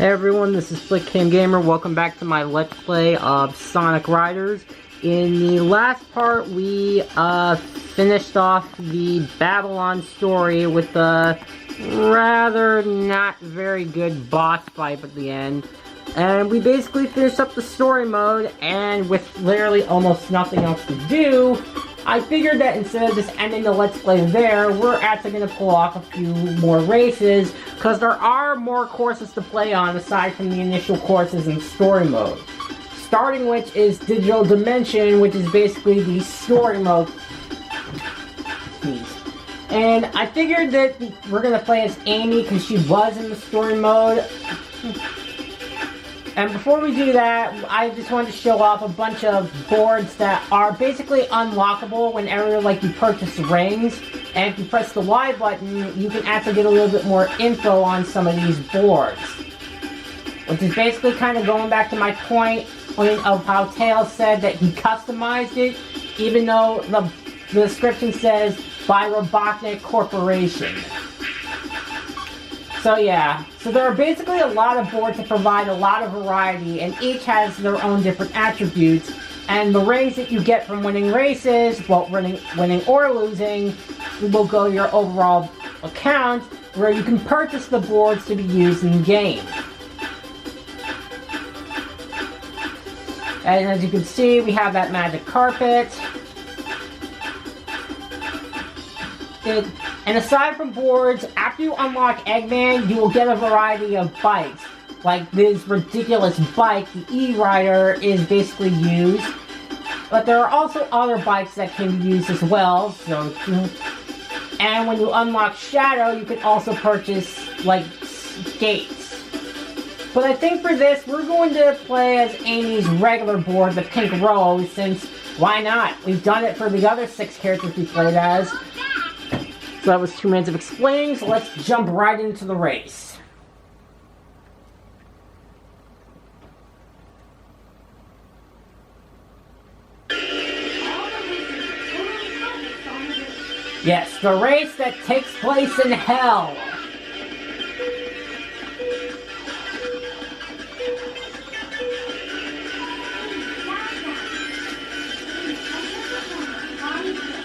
Hey everyone, this is Flickcam Gamer. Welcome back to my Let's Play of Sonic Riders. In the last part, we finished off the Babylon story with a rather not very good boss fight at the end. And we basically finished up the story mode, and with literally almost nothing else to do, I figured that instead of just ending the Let's Play there, we're actually going to pull off a few more races, because there are more courses to play on aside from the initial courses in story mode. Starting which is Digital Dimension, which is basically the story mode. And I figured that we're going to play as Amy, because she was in the story mode. And before we do that, I just wanted to show off a bunch of boards that are basically unlockable whenever, like, you purchase rings. And if you press the Y button, you can actually get a little bit more info on some of these boards. Which is basically kind of going back to my point of how Tails said that he customized it, even though the description says, by Robotnik Corporation. So yeah, so there are basically a lot of boards that provide a lot of variety, and each has their own different attributes. And the rings that you get from winning races, well, winning or losing, will go to your overall account, where you can purchase the boards to be used in game. And as you can see, we have that magic carpet. And aside from boards, after you unlock Eggman, you will get a variety of bikes. Like this ridiculous bike, the E-Rider, is basically used. But there are also other bikes that can be used as well. And when you unlock Shadow, you can also purchase, like, skates. But I think for this, we're going to play as Amy's regular board, the Pink Rose, since why not? We've done it for the other 6 characters we played as. So that was 2 minutes of explaining, so let's jump right into the race. Yes, the race that takes place in hell.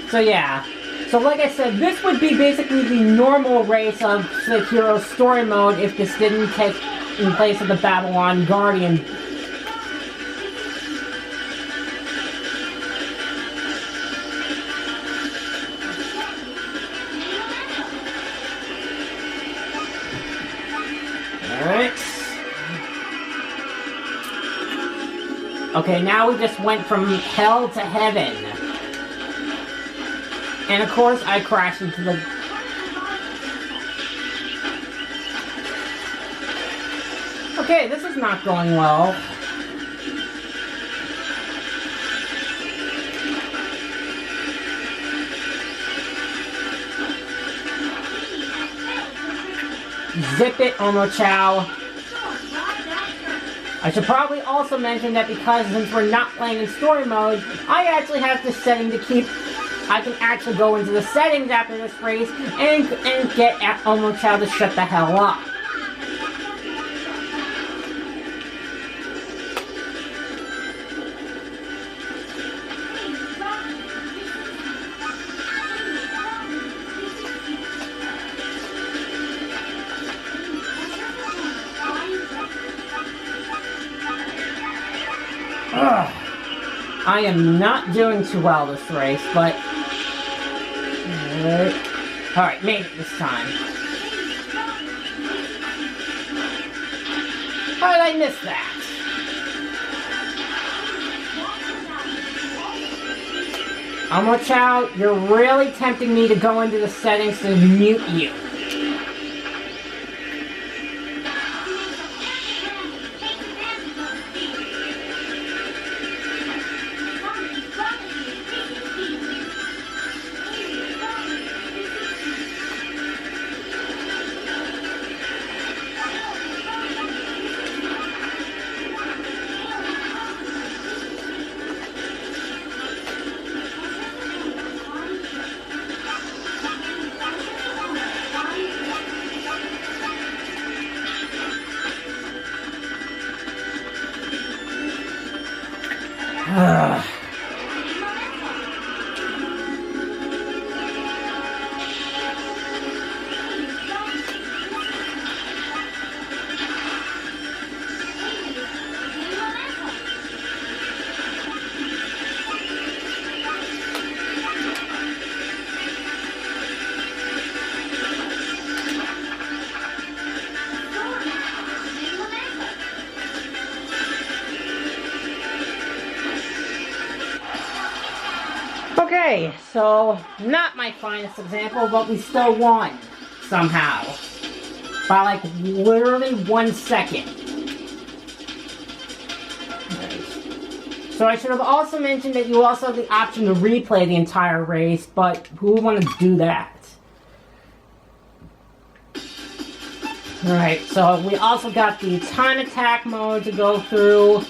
So yeah. So like I said, this would be basically the normal race of Sekiro story mode if this didn't take in place of the Babylon Guardian. Alright. Okay, now we just went from hell to heaven. And of course, I crashed into the... Okay, this is not going well. Zip it, Omochao. I should probably also mention that because since we're not playing in story mode, I actually have this setting to keep... I can actually go into the settings after this race and get Omochao to shut the hell up. Ugh. I am not doing too well this race, but... Alright, made it this time. How did I miss that? Omochao, you're really tempting me to go into the settings to mute you. Okay, so not my finest example, but we still won somehow by like literally 1 second. So I should have also mentioned that you also have the option to replay the entire race, but who would want to do that? Alright, so we also got the time attack mode to go through.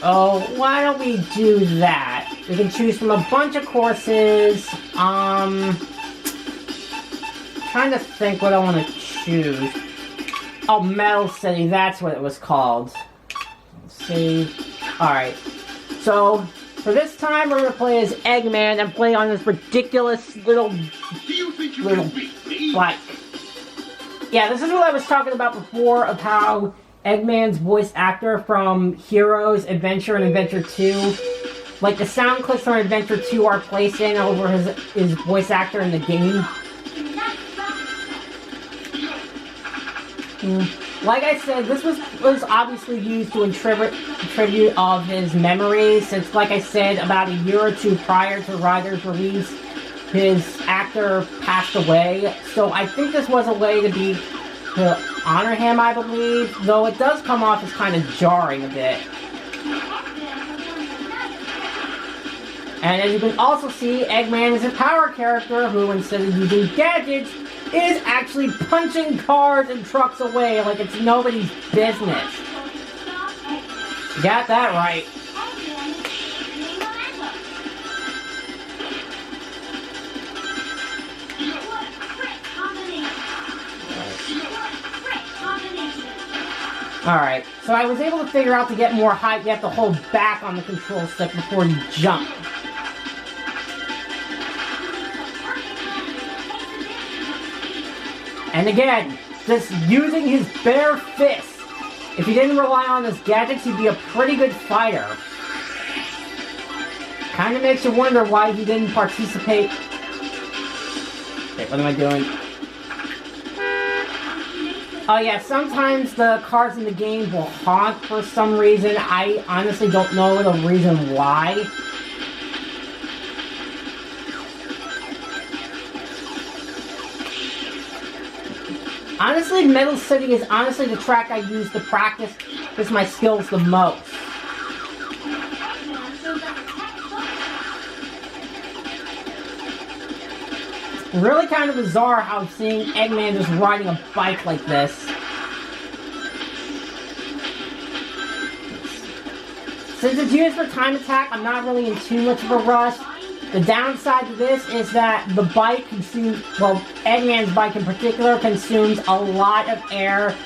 Oh, why don't we do that? We can choose from a bunch of courses. Trying to think what I want to choose. Oh, Metal City, that's what it was called. Let's see. Alright. So, for this time, we're going to play as Eggman and play on this ridiculous little bike. Yeah, this is what I was talking about before of how Eggman's voice actor from Heroes, Adventure, and Adventure 2. Like, the sound clips from Adventure 2 are placed in over his voice actor in the game. Like I said, this was obviously used to tribute of his memories, since, like I said, about a year or two prior to Riders' release, his actor passed away. So I think this was a way to honor him, I believe, though it does come off as kind of jarring a bit. And as you can also see, Eggman is a power character who, instead of using gadgets, is actually punching cars and trucks away like it's nobody's business. You got that right. Alright, so I was able to figure out to get more height, you have to hold back on the control stick before you jump. And again, just using his bare fists. If he didn't rely on his gadgets, he'd be a pretty good fighter. Kind of makes you wonder why he didn't participate. Wait, what am I doing? Oh yeah, sometimes the cars in the game will honk for some reason. I honestly don't know the reason why. Honestly, Metal City is honestly the track I use to practice my skills the most. It's really kind of bizarre how seeing Eggman just riding a bike like this. Since it's used for time attack, I'm not really in too much of a rush. The downside to this is that the bike consumes, well, Eggman's bike in particular, consumes a lot of air.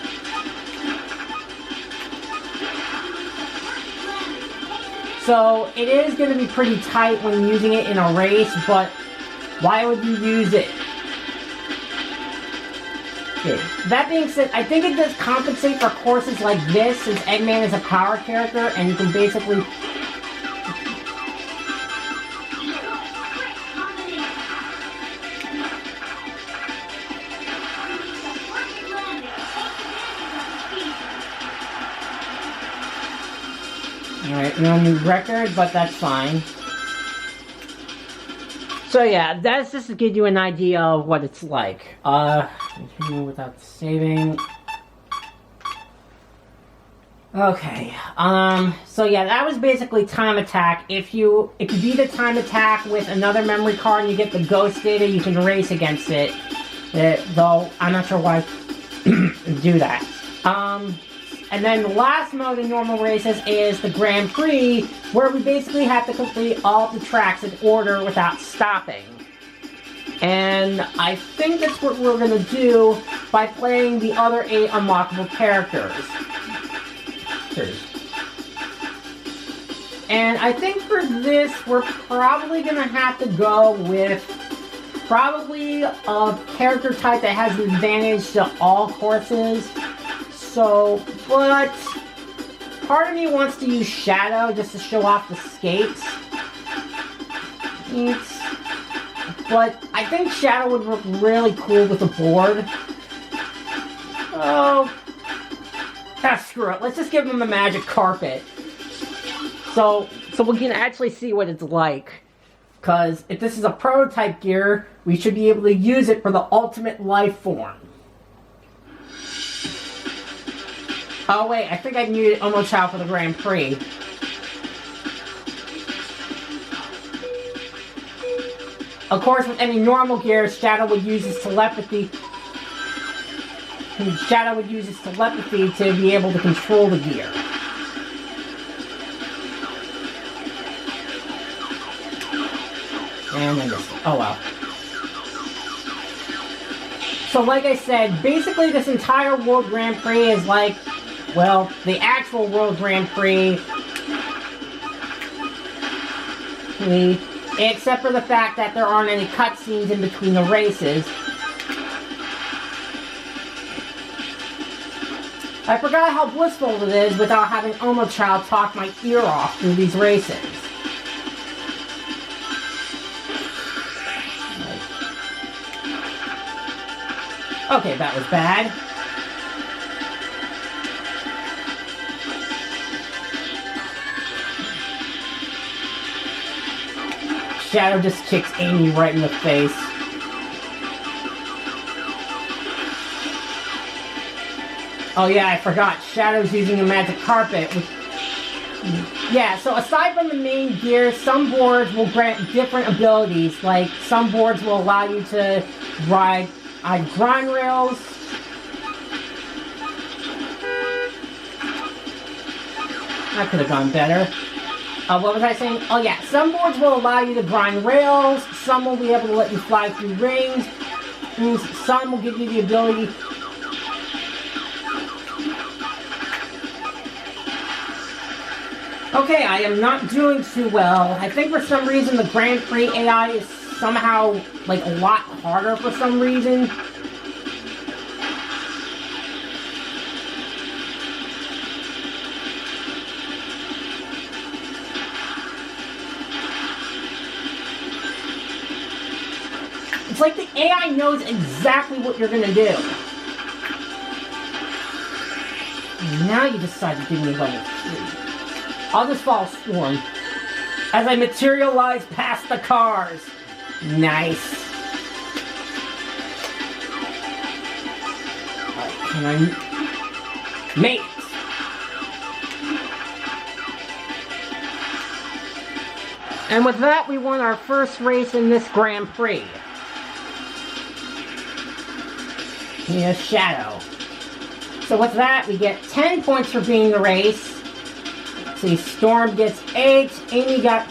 So it is going to be pretty tight when using it in a race, but why would you use it? Okay. That being said, I think it does compensate for courses like this, since Eggman is a power character, and you can basically... Alright, no new record, but that's fine. So yeah, that's just to give you an idea of what it's like. Continue without saving. Okay, so yeah, that was basically time attack. If you beat a time attack with another memory card and you get the ghost data, you can race against it. Though, I'm not sure why do that. And then the last mode in normal races is the Grand Prix, where we basically have to complete all the tracks in order without stopping. And I think that's what we're going to do by playing the other 8 unlockable characters. And I think for this, we're probably going to have to go with probably a character type that has an advantage to all courses. So, but part of me wants to use Shadow just to show off the skates. But I think Shadow would look really cool with a board. Oh, screw it. Let's just give him the magic carpet. So we can actually see what it's like. Because if this is a prototype gear, we should be able to use it for the ultimate life form. Oh wait, I think I needed Omochao for the Grand Prix. Of course, with any normal gear, Shadow would use his telepathy. Shadow would use his telepathy to be able to control the gear. And I missed it. Oh well. So like I said, basically this entire World Grand Prix is like, well, the actual World Grand Prix. Except for the fact that there aren't any cutscenes in between the races. I forgot how blissful it is without having Omochao talk my ear off through these races. Okay, that was bad. Shadow just kicks Amy right in the face. Oh yeah, I forgot. Shadow's using a magic carpet. Yeah, so aside from the main gear, some boards will grant different abilities. Like, some boards will allow you to ride grind rails. That could have gone better. What was I saying? Oh yeah, some boards will allow you to grind rails, some will be able to let you fly through rings, and some will give you the ability... Okay, I am not doing too well. I think for some reason the Grand Prix AI is somehow, like, a lot harder for some reason. It's like the AI knows exactly what you're gonna do. And now you decide to give me level 3. I'll just follow Storm as I materialize past the cars. Nice. Alright, can I make it? And with that, we won our first race in this Grand Prix. Here's Shadow. So with that, we get 10 points for being the race. Let's see, Storm gets 8, Amy got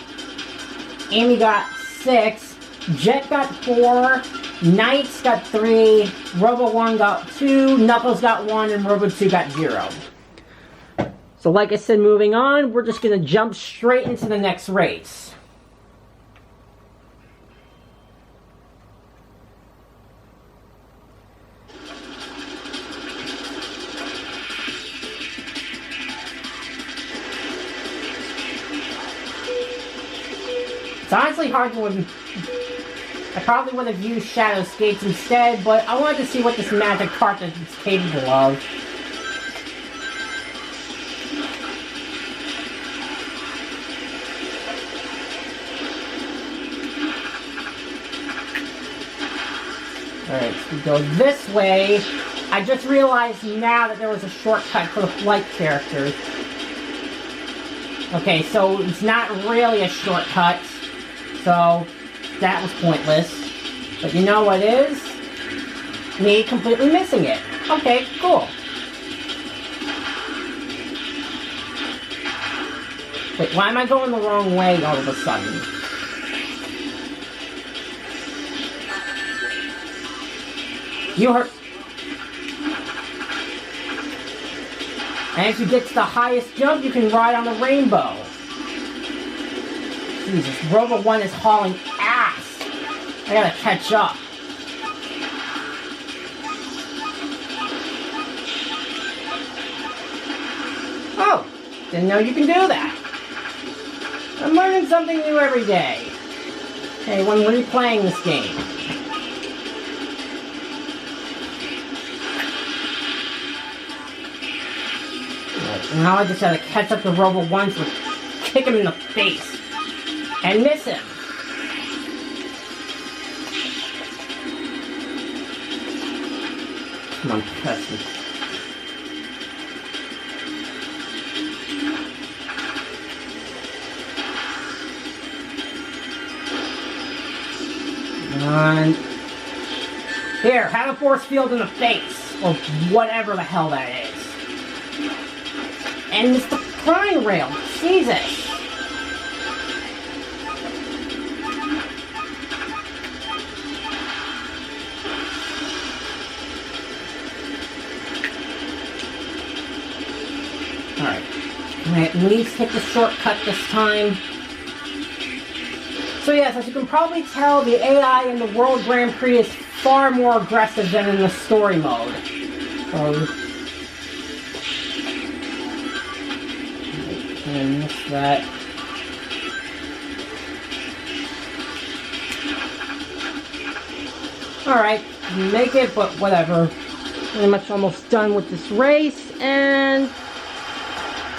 6, Jet got 4, Knights got 3, Robo1 got 2, Knuckles got 1, and Robo2 got 0. So like I said, moving on, we're just going to jump straight into the next race. It's honestly hard to win. I probably would have used Shadow Skates instead, but I wanted to see what this magic carpet is capable of. Alright, so we go this way. I just realized now that there was a shortcut for the flight characters. Okay, so it's not really a shortcut. So, that was pointless. But you know what is? Me completely missing it. Okay, cool. Wait, why am I going the wrong way all of a sudden? You heard... And as you get to the highest jump, you can ride on the rainbow. Jesus, Robo 1 is hauling ass. I gotta catch up. Oh, didn't know you can do that. I'm learning something new every day. Hey, when replaying this game. Right, now I just gotta catch up to Robo 1 to kick him in the face. And miss him. Come on, press me. And here, have a force field in the face, or whatever the hell that is. And it's the flying rail, Jesus! Alright, can I at least hit the shortcut this time? So yes, as you can probably tell, the AI in the World Grand Prix is far more aggressive than in the story mode. I missed that. Alright, make it, but whatever. Pretty much almost done with this race, and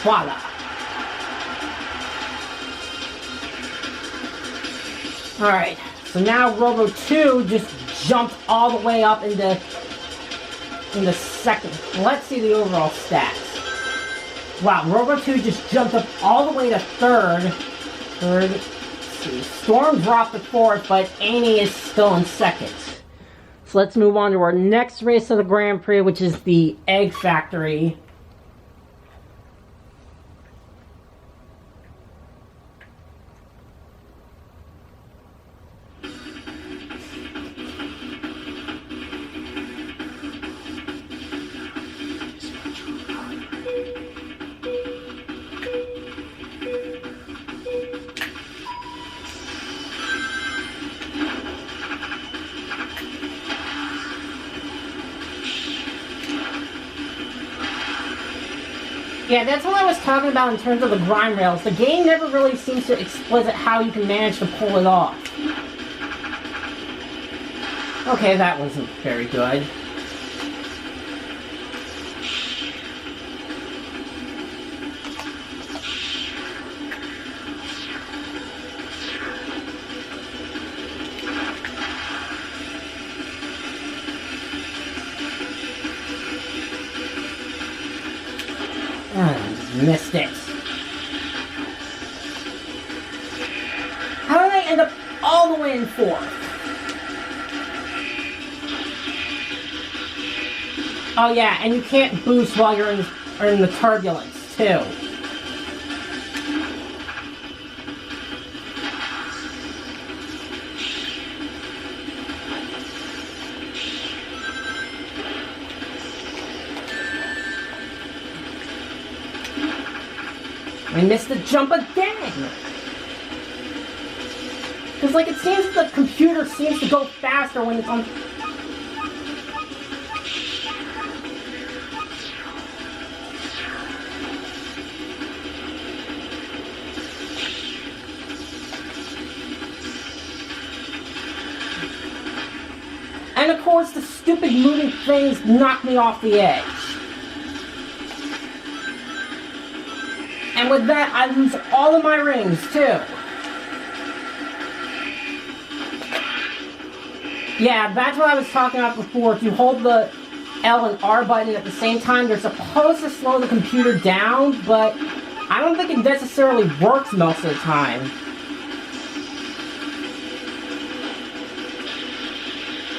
voila. Alright, so now Robo 2 just jumped all the way up into second. Let's see the overall stats. Wow, Robo 2 just jumped up all the way to third. Let's see. Storm dropped to fourth, but Amy is still in second. So let's move on to our next race of the Grand Prix, which is the Egg Factory. Yeah, that's what I was talking about in terms of the grind rails. The game never really seems to explicit how you can manage to pull it off. Okay, that wasn't very good. Missed it. How did I end up all the way in fourth? Oh yeah, and you can't boost while you're in the turbulence too. I missed the jump again! Because, like, it seems the computer seems to go faster when it's on... And, of course, the stupid moving things knock me off the edge. And with that, I lose all of my rings, too. Yeah, that's what I was talking about before. If you hold the L and R button at the same time, they're supposed to slow the computer down, but I don't think it necessarily works most of the time.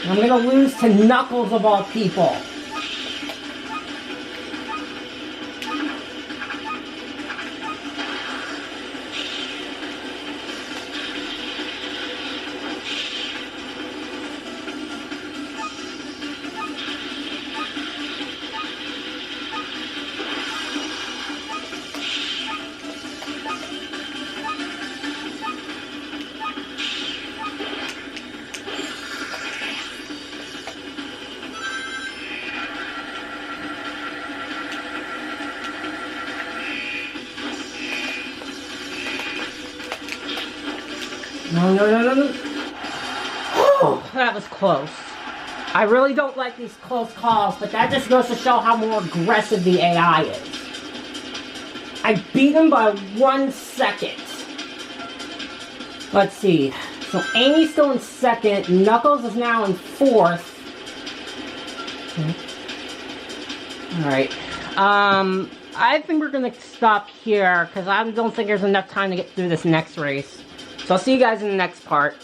I'm gonna lose to Knuckles of all people. No, no, no, no, no. Whew, that was close. I really don't like these close calls, but that just goes to show how more aggressive the AI is. I beat him by 1 second. Let's see. So Amy's still in second. Knuckles is now in fourth. Alright. I think we're gonna stop here, because I don't think there's enough time to get through this next race. So I'll see you guys in the next part.